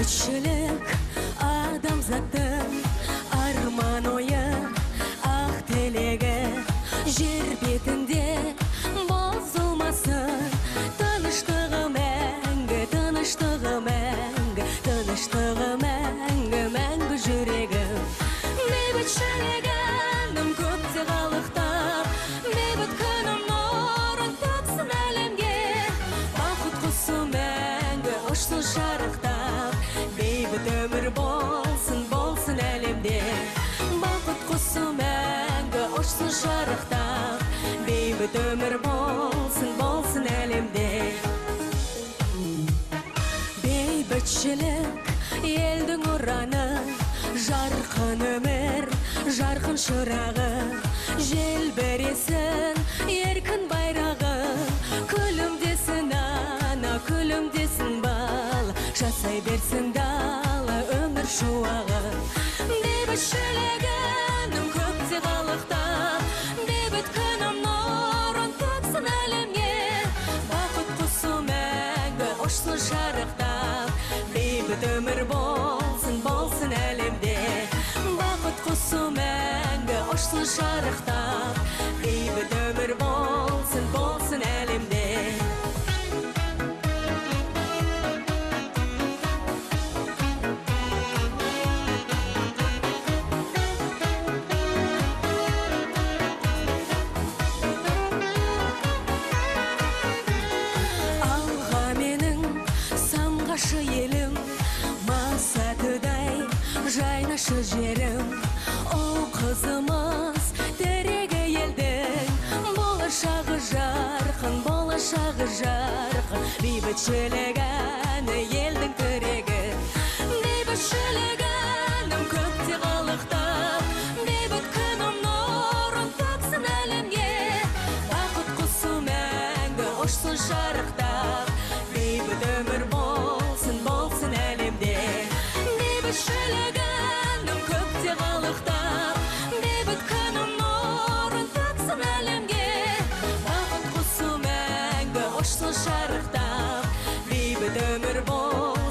Бейбітшілік адамзаттың арман ойы, ақ тілегі жер бетінде бұзылмасын. Тыныштығы мәңгі, тыныштығы мәңгі, тыныштығы мәңгі, мәңгі жүрегім. Бейбітшілігім көкте қалықтап, бейбіт күнім нұрын төксін әлемге. Бақыт құсы мәңгі ұшсын шарықтап, бейбіт өмір болсын, болсын әлемде. Бақыт құсы мәңгі ұшсын шарықтап, бейбіт өмір болсын, болсын әлемде. Бейбітшілік елдің ұраны, жарқын өмір, жарқын шырағы, желбіресін еркін байрағы. Күлімдесін ана, күлімдесін бал, жасай берсін дала өмір шуағы. Бейбітшілігім көкте қалықтап, бейбіт күнім нұрын төксін әлемге. Бақыт құсы мәңгі ұшсын шарықтап, бейбіт өмір болсын, болсын әлемде. Бақыт құсы мәңгі ұшсын шарықтап, бейбіт өмір болсын, болсын әлемде. Алға менің самғашы елім, масатыдай жайнашы жерім. О қызымыз терегі елдің, болашағы жарқын, болашағы жарқын. Бейбітшілік әні елдің тірегі. Бейбітшілігім көкте қалықтап, бейбіт күнім нұрын төксін әлемге. Бақыт құсы мәңгі ұшсын шарықтап, бейбіт өмір болсын, болсын әлемде. Бейбітшілігім көкте қалықтап, бейбіт күнім нұрын төксін әлемге. Бақыт құсы мәңгі ұшсын шарықтап, бейбіт өмір болсын.